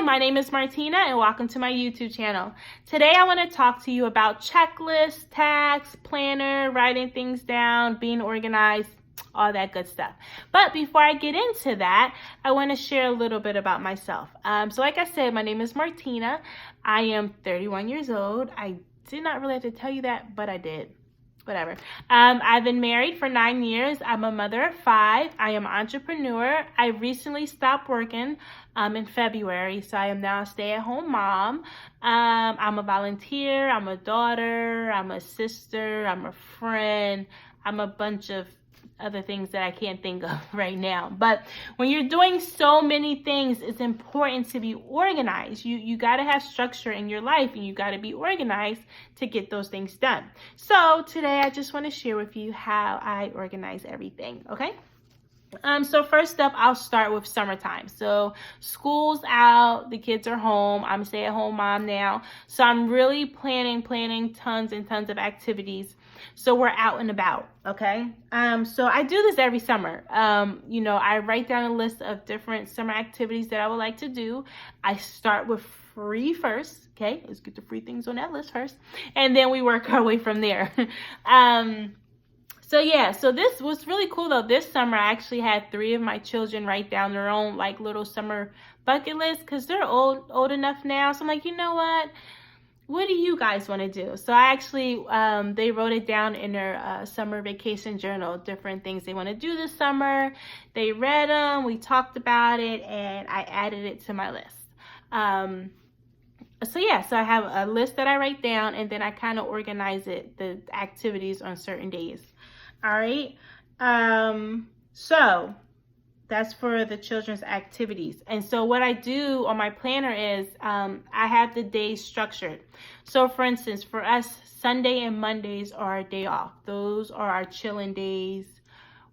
Hi, my name is Martina and welcome to my YouTube channel. Today I want to talk to you about checklists, tasks, planner, writing things down, being organized, all that good stuff. But before I get into that, I want to share a little bit about myself. So like I said, my name is Martina. I am 31 years old. I did not really have to tell you that, but I did. Whatever. I've been married for 9 years. I'm a mother of 5. I am an entrepreneur. I recently stopped working in February, so I am now a stay-at-home mom. I'm a volunteer. I'm a daughter. I'm a sister. I'm a friend. I'm a bunch of other things that I can't think of right now. But when you're doing so many things, it's important to be organized. You got to have structure in your life, and you got to be organized to get those things done. So today I just want to share with you how I organize everything, okay? So first up, I'll start with summertime. So school's out, the kids are home. I'm a stay-at-home mom now. So I'm really planning tons and tons of activities. So we're out and about, okay? So I do this every summer. I write down a list of different summer activities that I would like to do. I start with free first, okay? Let's get the free things on that list first. And then we work our way from there. So this was really cool though. This summer I actually had 3 of my children write down their own like little summer bucket list because they're old enough now. So I'm like, you know what do you guys want to do? So I actually, they wrote it down in their summer vacation journal, different things they want to do this summer. They read them, we talked about it, and I added it to my list. So I have a list that I write down, and then I kind of organize it, the activities on certain days. All right. So that's for the children's activities. And so what I do on my planner is I have the days structured. So for instance, for us, Sunday and Mondays are our day off. Those are our chilling days.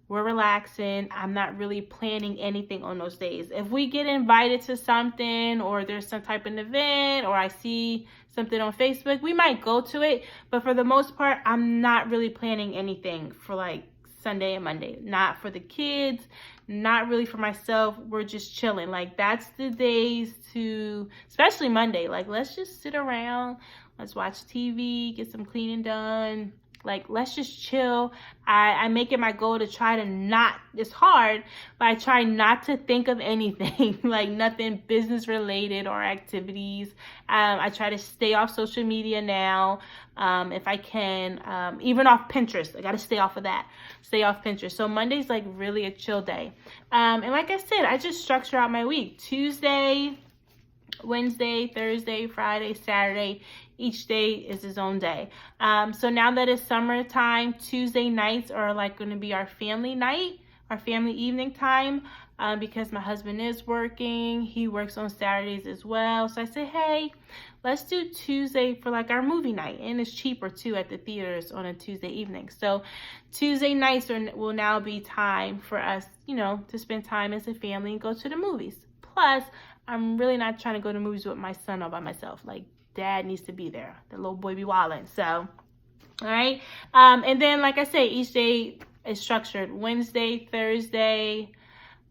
We're relaxing. I'm not really planning anything on those days. If we get invited to something or there's some type of event or I see something on Facebook, we might go to it. But for the most part, I'm not really planning anything for like Sunday and Monday. Not for the kids, not really for myself. We're just chilling. Like that's the days to, especially Monday, like let's just sit around, let's watch TV, get some cleaning done. Like, let's just chill. I make it my goal to try to not, it's hard, but I try not to think of anything, like nothing business related or activities. I try to stay off social media now, if I can, even off Pinterest. I got to stay off of that, stay off Pinterest. So Monday's like really a chill day. And like I said, I just structure out my week. Tuesday, Wednesday, Thursday, Friday, Saturday. Each day is his own day. So now that it's summertime, Tuesday nights are like going to be our family night, our family evening time, because my husband is working. He works on Saturdays as well. So I say, hey, let's do Tuesday for like our movie night. And it's cheaper too at the theaters on a Tuesday evening. So Tuesday nights will now be time for us, to spend time as a family and go to the movies. Plus, I'm really not trying to go to movies with my son all by myself. Like, Dad needs to be there. The little boy be wildin'. So, all right. And then, like I say, each day is structured. Wednesday, Thursday.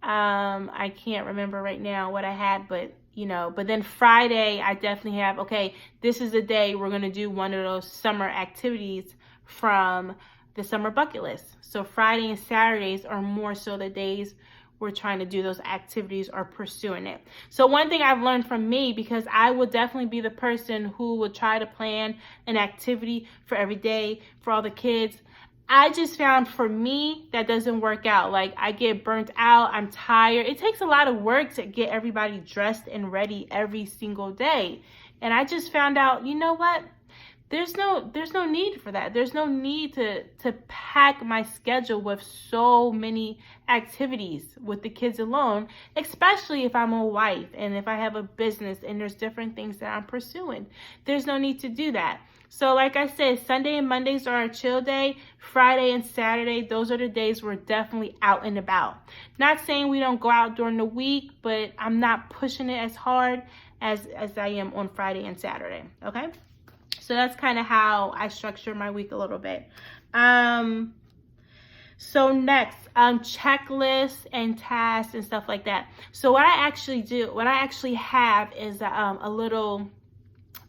I can't remember right now what I had, but then Friday, I definitely have, okay, this is the day we're going to do one of those summer activities from the summer bucket list. So Friday and Saturdays are more so the days we're trying to do those activities or pursuing it. So one thing I've learned from me, because I will definitely be the person who will try to plan an activity for every day for all the kids. I just found for me that doesn't work out. Like I get burnt out, I'm tired. It takes a lot of work to get everybody dressed and ready every single day. And I just found out, you know what? There's no need for that. There's no need to pack my schedule with so many activities with the kids alone, especially if I'm a wife and if I have a business and there's different things that I'm pursuing. There's no need to do that. So like I said, Sunday and Mondays are a chill day. Friday and Saturday, those are the days we're definitely out and about. Not saying we don't go out during the week, but I'm not pushing it as hard as I am on Friday and Saturday, okay? So that's kind of how I structure my week a little bit. So next, checklists and tasks and stuff like that. So what I actually have is a little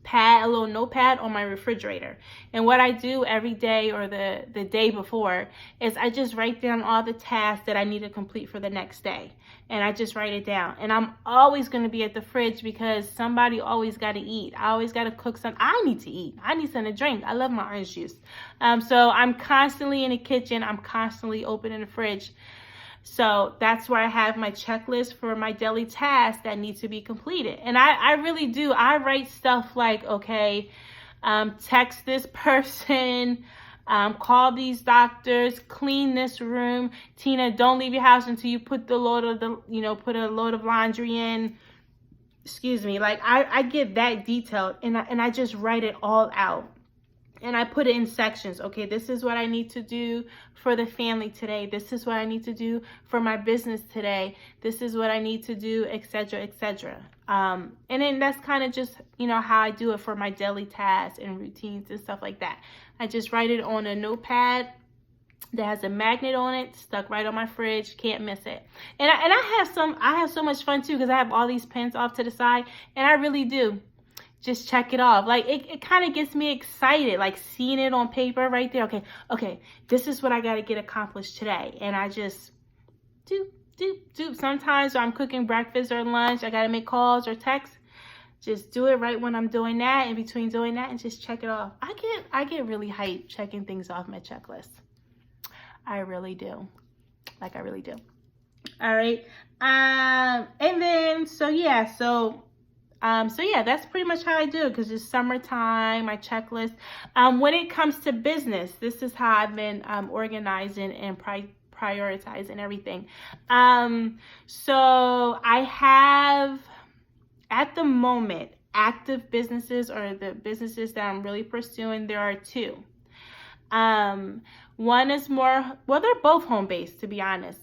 pad, a little notepad on my refrigerator. And what I do every day or the day before is I just write down all the tasks that I need to complete for the next day. And I just write it down. And I'm always going to be at the fridge because somebody always got to eat. I always got to cook something. I need to eat. I need something to drink. I love my orange juice. So I'm constantly in the kitchen. I'm constantly opening the fridge. So that's where I have my checklist for my daily tasks that need to be completed. And I really do. I write stuff like, okay, text this person, call these doctors, clean this room. Tina, don't leave your house until you put put a load of laundry in. Excuse me. Like I get that detailed and I just write it all out. And I put it in sections. Okay, this is what I need to do for the family today. This is what I need to do for my business today. This is what I need to do, etc., etc. And then that's kind of just, how I do it for my daily tasks and routines and stuff like that. I just write it on a notepad that has a magnet on it, stuck right on my fridge. Can't miss it. And I have so much fun too because I have all these pens off to the side, and I really do just check it off. Like it kind of gets me excited, like seeing it on paper right there. Okay, this is what I got to get accomplished today. And I just do. Sometimes when I'm cooking breakfast or lunch, I got to make calls or texts. Just do it right when I'm doing that, in between doing that, and just check it off. I get really hyped checking things off my checklist. I really do. Like I really do. All right. And then, so yeah, that's pretty much how I do it because it's summertime, my checklist. When it comes to business, this is how I've been organizing and prioritizing everything. So I have, at the moment, active businesses, or the businesses that I'm really pursuing, there are two. One is more, well, they're both home-based, to be honest.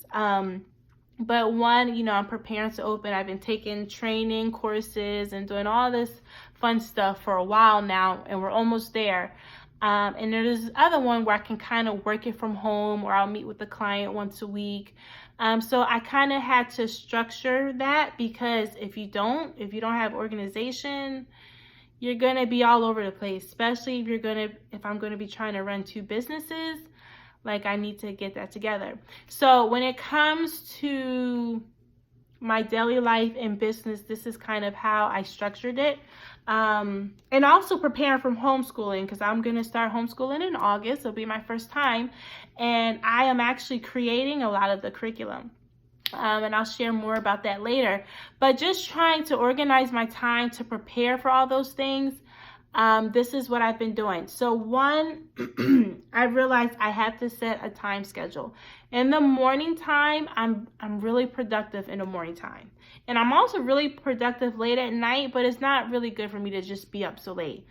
But one, I'm preparing to open. I've been taking training courses and doing all this fun stuff for a while now, and we're almost there. And there's this other one where I can kind of work it from home, or I'll meet with the client once a week. So I kind of had to structure that because if you don't have organization, you're going to be all over the place, especially if I'm going to be trying to run two businesses. Like I need to get that together. So when it comes to my daily life and business, this is kind of how I structured it. And also preparing from homeschooling, because I'm going to start homeschooling in August. It'll be my first time. And I am actually creating a lot of the curriculum. And I'll share more about that later. But just trying to organize my time to prepare for all those things. This is what I've been doing. So one, I realized I have to set a time schedule. In the morning time, I'm really productive in the morning time. And I'm also really productive late at night, but it's not really good for me to just be up so late,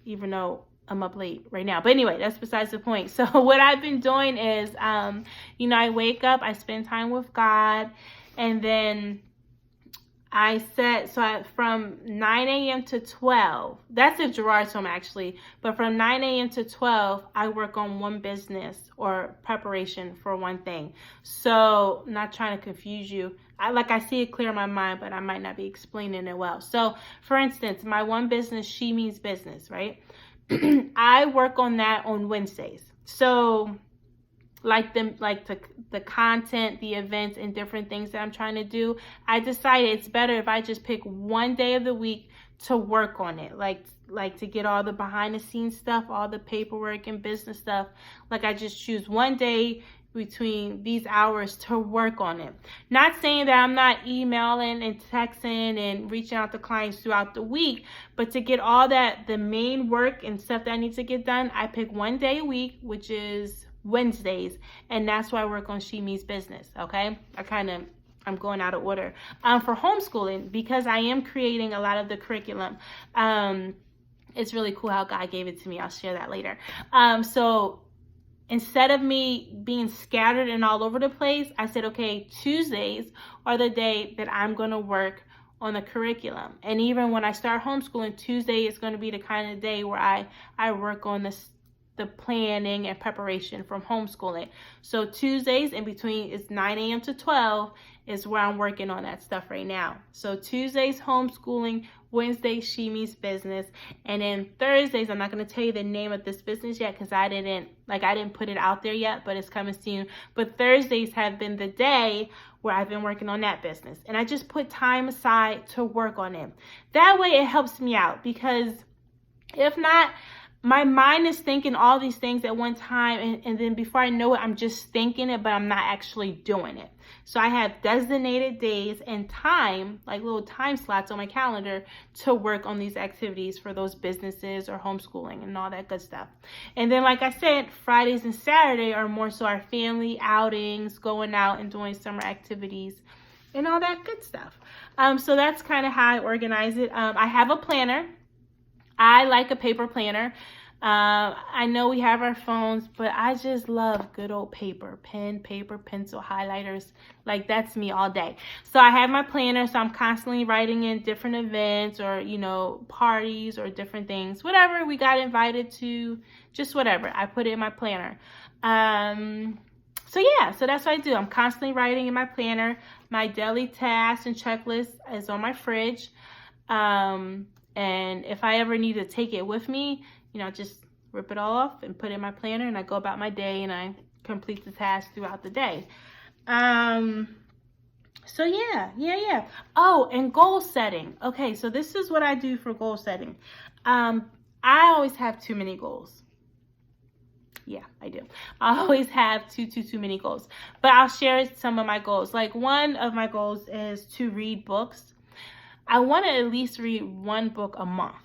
even though I'm up late right now. But anyway, that's besides the point. So what I've been doing is, I wake up, I spend time with God, and then from 9 a.m. to 12, that's if Gerard's home actually, but from 9 a.m. to 12, I work on one business or preparation for one thing. So not trying to confuse you. I see it clear in my mind, but I might not be explaining it well. So for instance, my one business, She Means Business, right? I work on that on Wednesdays. So the content, the events, and different things that I'm trying to do, I decided it's better if I just pick one day of the week to work on it, like to get all the behind the scenes stuff, all the paperwork and business stuff. Like I just choose one day between these hours to work on it. Not saying that I'm not emailing and texting and reaching out to clients throughout the week, but to get all the main work and stuff that I need to get done, I pick one day a week, which is Wednesdays, and that's why I work on She Means Business. Okay, I'm going out of order. For homeschooling, because I am creating a lot of the curriculum. It's really cool how God gave it to me. I'll share that later. So instead of me being scattered and all over the place, I said, okay, Tuesdays are the day that I'm going to work on the curriculum. And even when I start homeschooling, Tuesday is going to be the kind of day where I work on the planning and preparation from homeschooling. So Tuesdays in between is 9 a.m. to 12 is where I'm working on that stuff right now. So Tuesdays homeschooling, Wednesdays She Means Business, and then Thursdays I'm not going to tell you the name of this business yet because I didn't put it out there yet, but it's coming soon. But Thursdays have been the day where I've been working on that business, and I just put time aside to work on it. That way it helps me out, because if not, my mind is thinking all these things at one time, and then before I know it, I'm just thinking it, but I'm not actually doing it. So I have designated days and time, like little time slots on my calendar, to work on these activities for those businesses or homeschooling and all that good stuff. And then, like I said, Fridays and Saturday are more so our family outings, going out and doing summer activities and all that good stuff. So that's kind of how I organize it. I have a planner. I like a paper planner. I know we have our phones, but I just love good old paper, pen, paper, pencil, highlighters. Like, that's me all day. So I have my planner, so I'm constantly writing in different events or, parties or different things. Whatever we got invited to, just whatever. I put it in my planner. So that's what I do. I'm constantly writing in my planner. My daily tasks and checklist is on my fridge. And if I ever need to take it with me, just rip it all off and put it in my planner, and I go about my day and I complete the task throughout the day. So yeah. Oh, and goal setting. Okay, so this is what I do for goal setting. I always have too many goals. Yeah, I do. I always have too many goals. But I'll share some of my goals. Like, one of my goals is to read books. I want to at least read one book a month.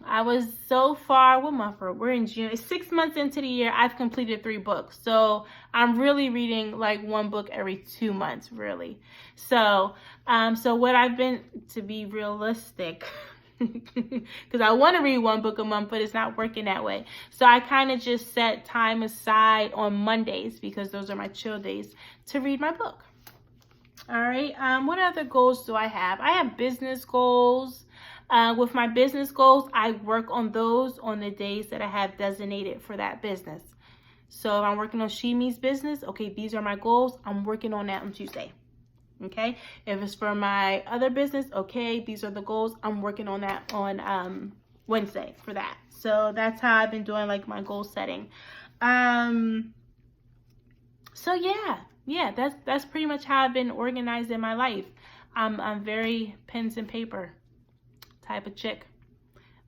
I was so far, what month we're in June. It's 6 months into the year. I've completed 3 books. So I'm really reading like one book every 2 months, really. So what I've been, to be realistic, because I want to read one book a month, but it's not working that way. So I kind of just set time aside on Mondays, because those are my chill days, to read my book. All right. What other goals do I have? I have business goals. With my business goals, I work on those on the days that I have designated for that business. So if I'm working on She Means Business, okay, these are my goals. I'm working on that on Tuesday. Okay. If it's for my other business, okay, these are the goals. I'm working on that on Wednesday for that. So that's how I've been doing like my goal setting. So yeah, that's pretty much how I've been organized in my life. I'm very pens and paper type of chick,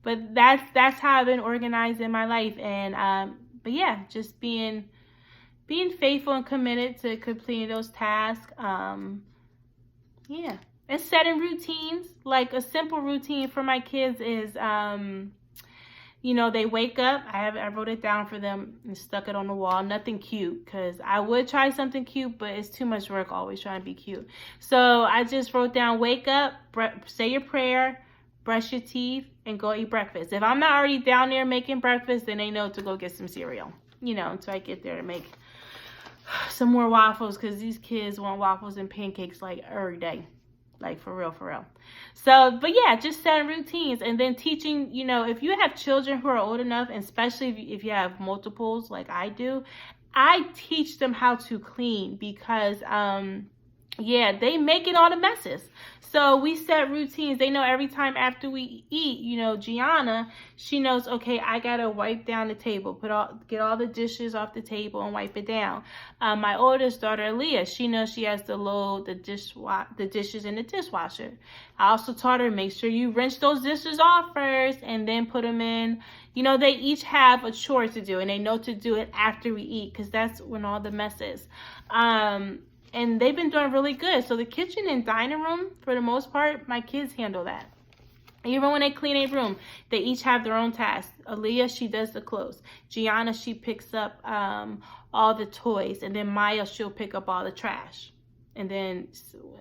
but that's how I've been organized in my life. And but yeah, just being faithful and committed to completing those tasks. And setting routines. Like, a simple routine for my kids is they wake up. I wrote it down for them and stuck it on the wall. Nothing cute, because I would try something cute, but it's too much work always trying to be cute. So I just wrote down, wake up, say your prayer, brush your teeth, and go eat breakfast. If I'm not already down there making breakfast, then they know to go get some cereal, until I get there to make some more waffles, because these kids want waffles and pancakes like every day. Like, for real. So, but yeah, just setting routines, and then teaching, if you have children who are old enough, and especially if you have multiples like I do, I teach them how to clean, because, they making all the messes. So we set routines. They know every time after we eat, Gianna, she knows, okay, I gotta wipe down the table, get all the dishes off the table and wipe it down. My oldest daughter, Aaliyah, she knows she has to load the dishes in the dishwasher. I also taught her, make sure you rinse those dishes off first and then put them in. They each have a chore to do, and they know to do it after we eat, because that's when all the mess is. And they've been doing really good. So the kitchen and dining room, for the most part, my kids handle that. Even when they clean a room, they each have their own tasks. Aaliyah, she does the clothes. Gianna, she picks up all the toys. And then Maya, she'll pick up all the trash. And then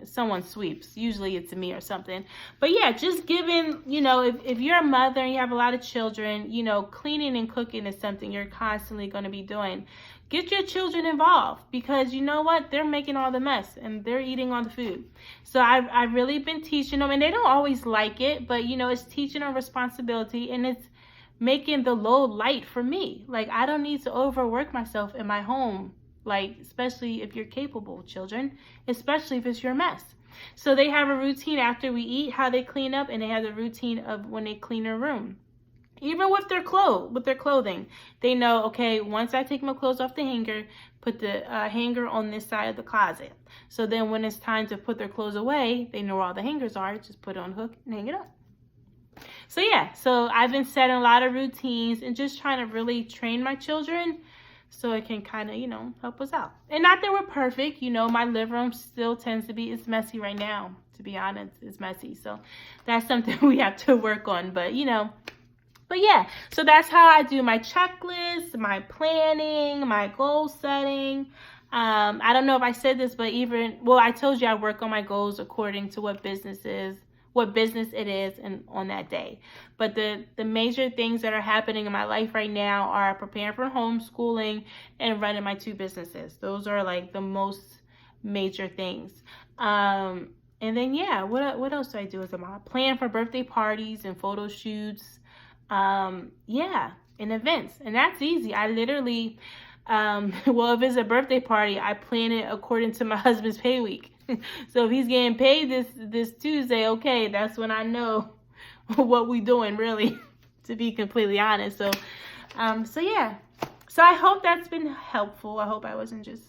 someone sweeps. Usually it's me or something. But yeah, just giving, if you're a mother and you have a lot of children, cleaning and cooking is something you're constantly going to be doing. Get your children involved, because you know what? They're making all the mess and they're eating all the food. So I've really been teaching them, and they don't always like it, but it's teaching them responsibility, and it's making the load light for me. Like, I don't need to overwork myself in my home, like, especially if you're capable, children, especially if it's your mess. So they have a routine after we eat, how they clean up, and they have the routine of when they clean their room. Even with their clothing, they know, okay, once I take my clothes off the hanger, put the hanger on this side of the closet. So then when it's time to put their clothes away, they know where all the hangers are, just put it on the hook and hang it up. So yeah, so I've been setting a lot of routines and just trying to really train my children so it can kind of, you know, help us out. And not that we're perfect, you know, my living room still tends to be, it's messy right now, to be honest, it's messy. So that's something we have to work on, but you know, but yeah, so that's how I do my checklist, my planning, my goal setting. I don't know if I said this, but I told you I work on my goals according to what business it is and on that day. But the major things that are happening in my life right now are preparing for homeschooling and running my 2 businesses. Those are like the most major things. And then yeah, what else do I do as a mom? Plan for birthday parties and photo shoots. Yeah, and events. And that's easy. I literally, well, if it's a birthday party, I plan it according to my husband's pay week. So if he's getting paid this Tuesday, okay, that's when I know what we doing, really, to be completely honest. So, so yeah. So I hope that's been helpful. I hope I wasn't just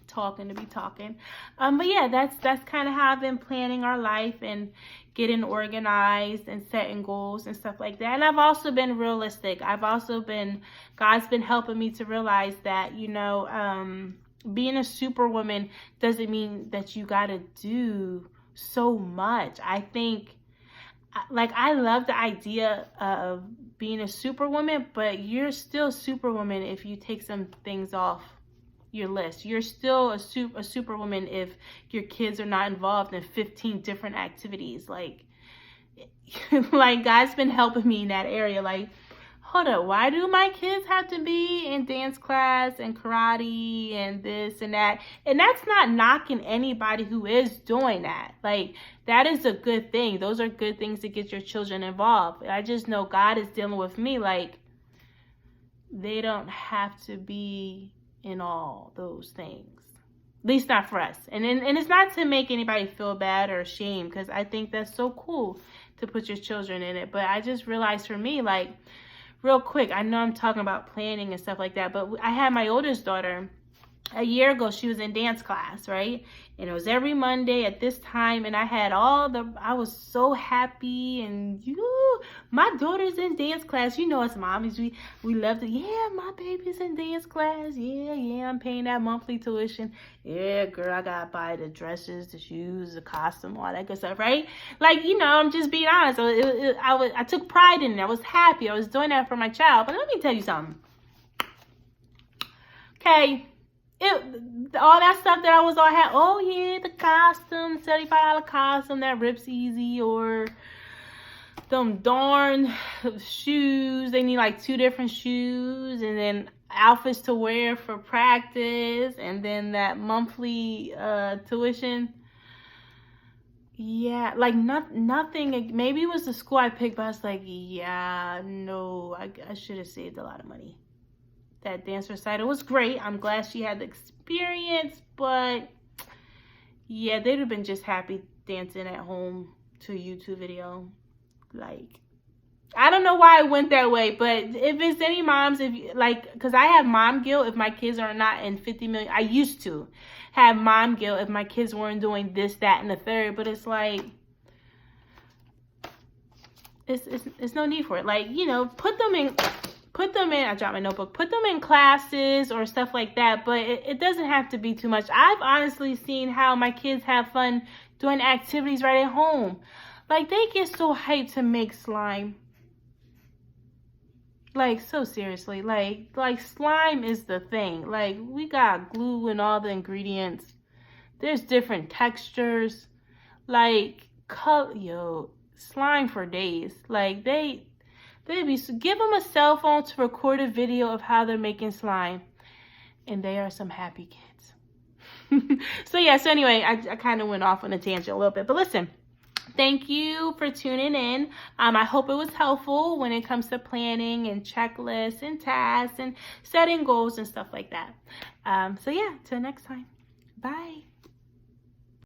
talking to be talking. But yeah, that's kind of how I've been planning our life and getting organized and setting goals and stuff like that. And I've also been realistic. God's been helping me to realize that, you know, being a superwoman doesn't mean that you gotta do so much. I think, like, I love the idea of being a superwoman, but you're still superwoman if you take some things off your list. You're still a superwoman if your kids are not involved in 15 different activities. Like, like God's been helping me in that area. Like, hold up, why do my kids have to be in dance class and karate and this and that? And that's not knocking anybody who is doing that. Like, that is a good thing. Those are good things to get your children involved. I just know God is dealing with me, like, they don't have to be in all those things, at least not for us. And it's not to make anybody feel bad or ashamed, because I think that's so cool to put your children in it. But I just realized for me, like, real quick, I know I'm talking about planning and stuff like that, but I had my oldest daughter a year ago. She was in dance class, right? And it was every Monday at this time, and I was so happy. And my daughter's in dance class. You know, us mommies, we love to, yeah, my baby's in dance class. Yeah, I'm paying that monthly tuition. Yeah, girl, I gotta buy the dresses, the shoes, the costume, all that good stuff, right? Like, you know, I'm just being honest. I took pride in it. I was happy. I was doing that for my child. But let me tell you something. Okay. All that stuff that I had, oh yeah, the costume, $75 costume that rips easy, or them darn shoes. They need like 2 different shoes, and then outfits to wear for practice, and then that monthly tuition. Yeah, like nothing. Maybe it was the school I picked, but I was like, yeah, no, I should have saved a lot of money. That dance recital was great. I'm glad she had the experience, but yeah, they'd have been just happy dancing at home to a YouTube video. Like, I don't know why I went that way, but if it's any moms, because I have mom guilt if my kids are not in 50 million. I used to have mom guilt if my kids weren't doing this, that, and the third, but it's like, it's no need for it. Like, you know, put them in, I dropped my notebook, put them in classes or stuff like that, but it doesn't have to be too much. I've honestly seen how my kids have fun doing activities right at home. Like, they get so hyped to make slime. Like, so seriously, like slime is the thing. Like, we got glue and all the ingredients. There's different textures. Like, slime for days. Like, give them a cell phone to record a video of how they're making slime, and they are some happy kids. So yeah, so anyway, I kind of went off on a tangent a little bit, but listen, Thank you for tuning in. I hope it was helpful when it comes to planning and checklists and tasks and setting goals and stuff like that. So yeah, till next time. Bye.